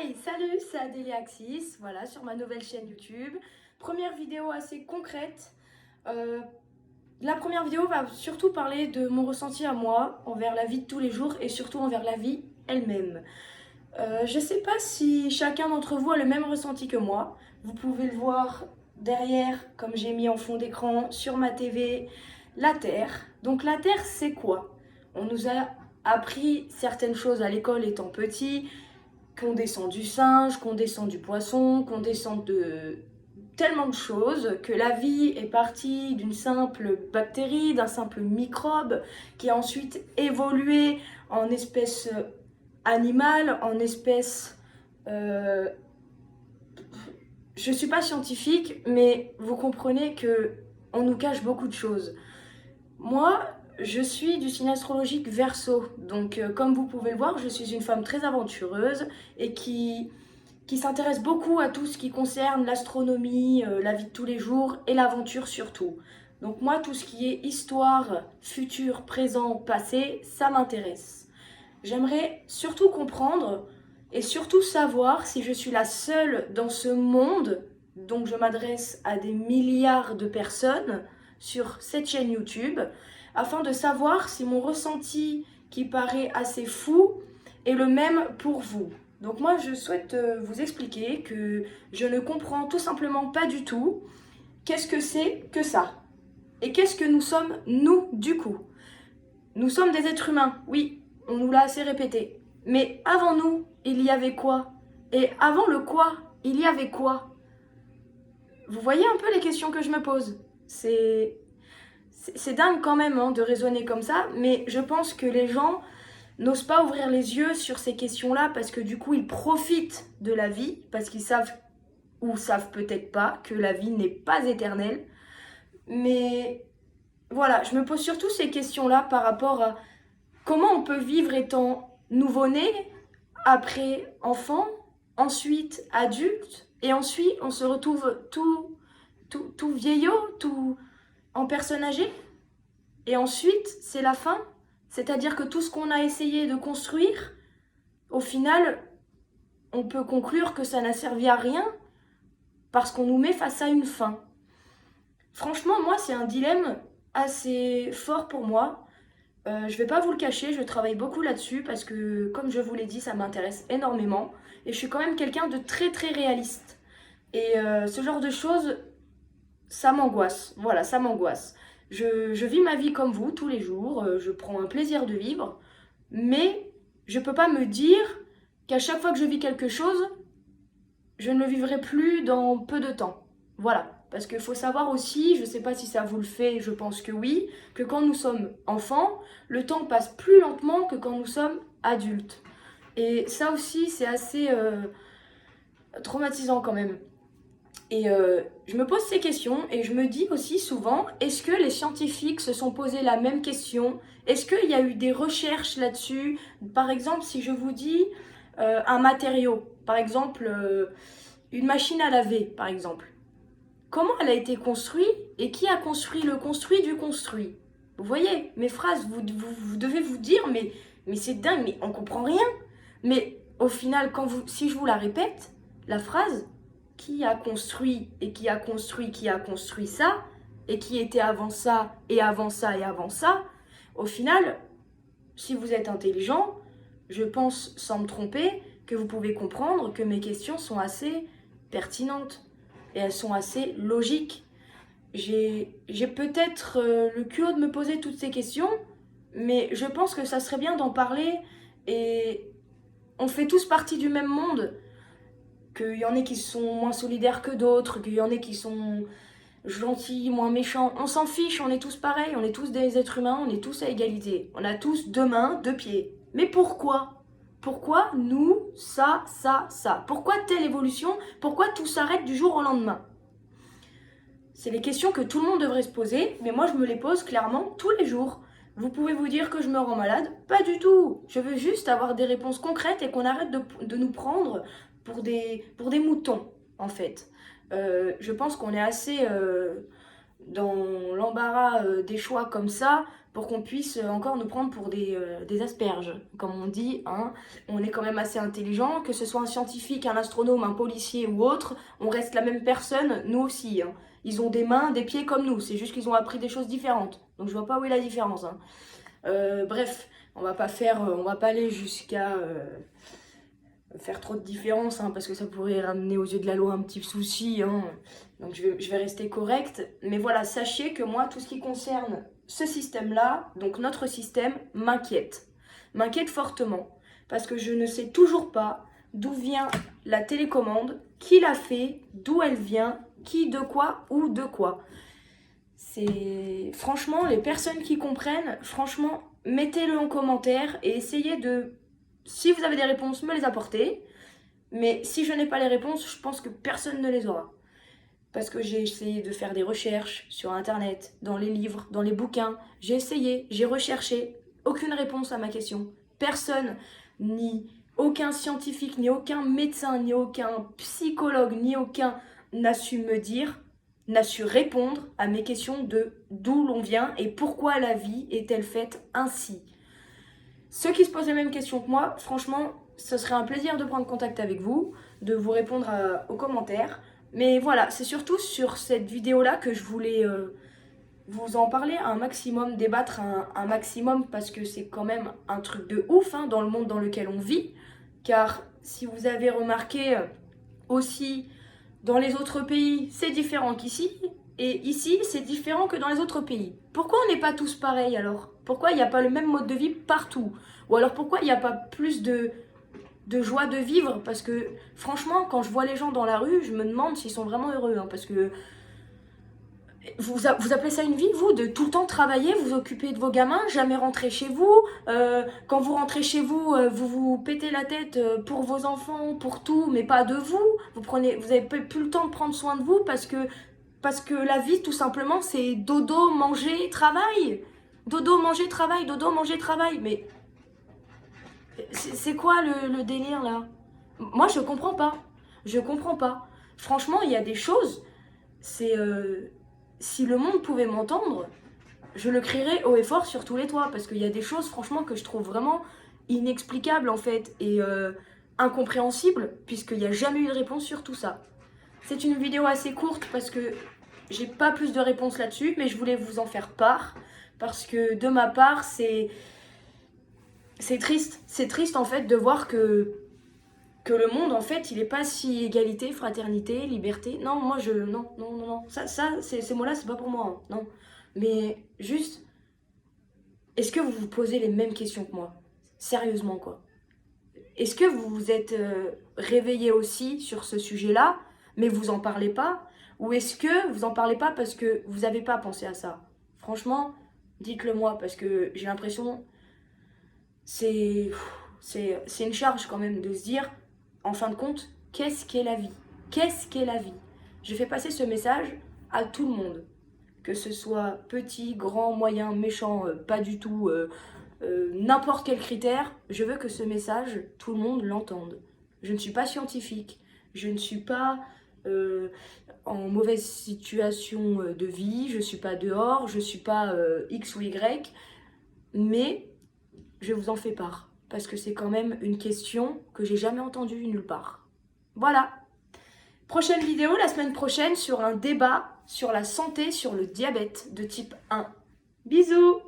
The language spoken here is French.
Hey, salut, c'est Adélie Axis, voilà, sur ma nouvelle chaîne YouTube. Première vidéo assez concrète. Euh, la première vidéo va surtout parler de mon ressenti à moi, envers la vie de tous les jours et surtout envers la vie elle-même. Je sais pas si chacun d'entre vous a le même ressenti que moi. Vous pouvez le voir derrière, comme j'ai mis en fond d'écran, sur ma TV, la Terre. Donc la Terre, c'est quoi? On nous a appris certaines choses à l'école étant petit, qu'on descend du singe, qu'on descend du poisson, qu'on descend de tellement de choses, que la vie est partie d'une simple bactérie, d'un simple microbe, qui a ensuite évolué en espèce animale, en espèce... Je suis pas scientifique, mais vous comprenez que on nous cache beaucoup de choses. Moi, je suis du signe astrologique Verseau, donc comme vous pouvez le voir, je suis une femme très aventureuse et qui s'intéresse beaucoup à tout ce qui concerne l'astronomie, la vie de tous les jours et l'aventure surtout. Donc moi, tout ce qui est histoire, futur, présent, passé, ça m'intéresse. J'aimerais surtout comprendre et surtout savoir si je suis la seule dans ce monde, donc je m'adresse à des milliards de personnes sur cette chaîne YouTube, afin de savoir si mon ressenti, qui paraît assez fou, est le même pour vous. Donc moi, je souhaite vous expliquer que je ne comprends tout simplement pas du tout qu'est-ce que c'est que ça. Et qu'est-ce que nous sommes, nous, du coup. Nous sommes des êtres humains, oui, on nous l'a assez répété. Mais avant nous, il y avait quoi? Et avant le quoi, il y avait quoi? Vous voyez un peu les questions que je me pose? C'est dingue quand même hein, de raisonner comme ça, mais je pense que les gens n'osent pas ouvrir les yeux sur ces questions-là parce que du coup ils profitent de la vie, parce qu'ils savent ou savent peut-être pas que la vie n'est pas éternelle. Mais voilà, je me pose surtout ces questions-là par rapport à comment on peut vivre étant nouveau-né, après enfant, ensuite adulte, et ensuite on se retrouve tout vieillot, tout en personne âgée. Et ensuite, c'est la fin. C'est-à-dire que tout ce qu'on a essayé de construire, au final, on peut conclure que ça n'a servi à rien parce qu'on nous met face à une fin. Franchement, moi, c'est un dilemme assez fort pour moi. Je vais pas vous le cacher, je travaille beaucoup là-dessus parce que, comme je vous l'ai dit, ça m'intéresse énormément. Et je suis quand même quelqu'un de très très réaliste. Et ce genre de choses, ça m'angoisse. Voilà, ça m'angoisse. Je vis ma vie comme vous tous les jours, je prends un plaisir de vivre, mais je peux pas me dire qu'à chaque fois que je vis quelque chose, je ne le vivrai plus dans peu de temps. Voilà. Parce qu'il faut savoir aussi, je sais pas si ça vous le fait, je pense que oui, que quand nous sommes enfants, le temps passe plus lentement que quand nous sommes adultes. Et ça aussi, c'est assez traumatisant quand même. Et je me pose ces questions et je me dis aussi souvent, est-ce que les scientifiques se sont posé la même question? Est-ce qu'il y a eu des recherches là-dessus? Par exemple, si je vous dis un matériau, par exemple une machine à laver, par exemple. Comment elle a été construite et qui a construit le construit du construit? Vous voyez, mes phrases, vous devez vous dire, mais c'est dingue, mais on comprend rien. Mais au final, si je vous la répète, la phrase, qui a construit et qui a construit qui a construit ça, et qui était avant ça, et avant ça, et avant ça, au final, si vous êtes intelligent, je pense sans me tromper que vous pouvez comprendre que mes questions sont assez pertinentes et elles sont assez logiques. J'ai peut-être le culot de me poser toutes ces questions, mais je pense que ça serait bien d'en parler et on fait tous partie du même monde. Qu'il y en ait qui sont moins solidaires que d'autres, qu'il y en ait qui sont gentils, moins méchants. On s'en fiche, on est tous pareils, on est tous des êtres humains, on est tous à égalité. On a tous deux mains, deux pieds. Mais pourquoi? Pourquoi nous, ça, ça, ça? Pourquoi telle évolution? Pourquoi tout s'arrête du jour au lendemain? C'est les questions que tout le monde devrait se poser, mais moi je me les pose clairement tous les jours. Vous pouvez vous dire que je me rends malade? Pas du tout. Je veux juste avoir des réponses concrètes et qu'on arrête de nous prendre pour des moutons, en fait. Je pense qu'on est assez dans l'embarras des choix comme ça pour qu'on puisse encore nous prendre pour des asperges. Comme on dit, hein, on est quand même assez intelligent, que ce soit un scientifique, un astronome, un policier ou autre, on reste la même personne, nous aussi. Hein. Ils ont des mains, des pieds comme nous, c'est juste qu'ils ont appris des choses différentes. Donc je vois pas où est la différence. Hein. Bref, on va pas aller jusqu'à faire trop de différence, hein, parce que ça pourrait ramener aux yeux de la loi un petit souci, hein. Donc je vais rester correcte. Mais voilà, sachez que moi, tout ce qui concerne ce système-là, donc notre système, m'inquiète fortement, parce que je ne sais toujours pas d'où vient la télécommande, qui l'a fait, d'où elle vient, qui, de quoi ou de quoi. C'est franchement, les personnes qui comprennent, franchement, mettez-le en commentaire et essayez de, si vous avez des réponses, me les apporter. Mais si je n'ai pas les réponses, je pense que personne ne les aura. Parce que j'ai essayé de faire des recherches sur internet, dans les livres, dans les bouquins. J'ai essayé, j'ai recherché. Aucune réponse à ma question. Personne, ni aucun scientifique, ni aucun médecin, ni aucun psychologue, ni aucun n'a su me dire, n'a su répondre à mes questions de d'où l'on vient et pourquoi la vie est-elle faite ainsi. Ceux qui se posent les mêmes questions que moi, franchement, ce serait un plaisir de prendre contact avec vous, de vous répondre aux commentaires. Mais voilà, c'est surtout sur cette vidéo-là que je voulais vous en parler un maximum, débattre un maximum, parce que c'est quand même un truc de ouf hein, dans le monde dans lequel on vit. Car si vous avez remarqué aussi, dans les autres pays, c'est différent qu'ici. Et ici, c'est différent que dans les autres pays. Pourquoi on n'est pas tous pareils alors? Pourquoi il n'y a pas le même mode de vie partout? Ou alors pourquoi il n'y a pas plus de joie de vivre? Parce que franchement, quand je vois les gens dans la rue, je me demande s'ils sont vraiment heureux. Hein, parce que vous appelez ça une vie, vous, de tout le temps travailler, vous occuper de vos gamins, jamais rentrer chez vous. Quand vous rentrez chez vous, vous vous pétez la tête pour vos enfants, pour tout, mais pas de vous. Vous avez plus le temps de prendre soin de vous parce que la vie, tout simplement, c'est dodo, manger, travail. Dodo, manger, travail, dodo, manger, travail. Mais c'est quoi le délire là? Moi, je comprends pas. Je comprends pas. Franchement, il y a des choses, c'est... si le monde pouvait m'entendre, je le crierais haut et fort sur tous les toits. Parce qu'il y a des choses, franchement, que je trouve vraiment inexplicables en fait. Et incompréhensibles, puisqu'il n'y a jamais eu de réponse sur tout ça. C'est une vidéo assez courte parce que j'ai pas plus de réponses là-dessus, mais je voulais vous en faire part. Parce que de ma part, c'est triste. C'est triste en fait de voir que le monde en fait il est pas si égalité, fraternité, liberté. Non, moi je. Non, non, non, non. Ça ces mots-là, c'est pas pour moi. Hein. Non. Mais juste, est-ce que vous vous posez les mêmes questions que moi? Sérieusement quoi. Est-ce que vous vous êtes réveillé aussi sur ce sujet-là, mais vous en parlez pas? Ou est-ce que vous en parlez pas parce que vous avez pas pensé à ça? Franchement, dites-le moi parce que j'ai l'impression c'est c'est une charge quand même de se dire, en fin de compte, qu'est-ce qu'est la vie? Qu'est-ce qu'est la vie? Je fais passer ce message à tout le monde, que ce soit petit, grand, moyen, méchant, pas du tout, n'importe quel critère, je veux que ce message, tout le monde l'entende. Je ne suis pas scientifique, je ne suis pas en mauvaise situation de vie, je ne suis pas dehors, je ne suis pas X ou Y, mais je vous en fais part, parce que c'est quand même une question que j'ai jamais entendue nulle part. Voilà. Prochaine vidéo la semaine prochaine sur un débat sur la santé, sur le diabète de type 1. Bisous!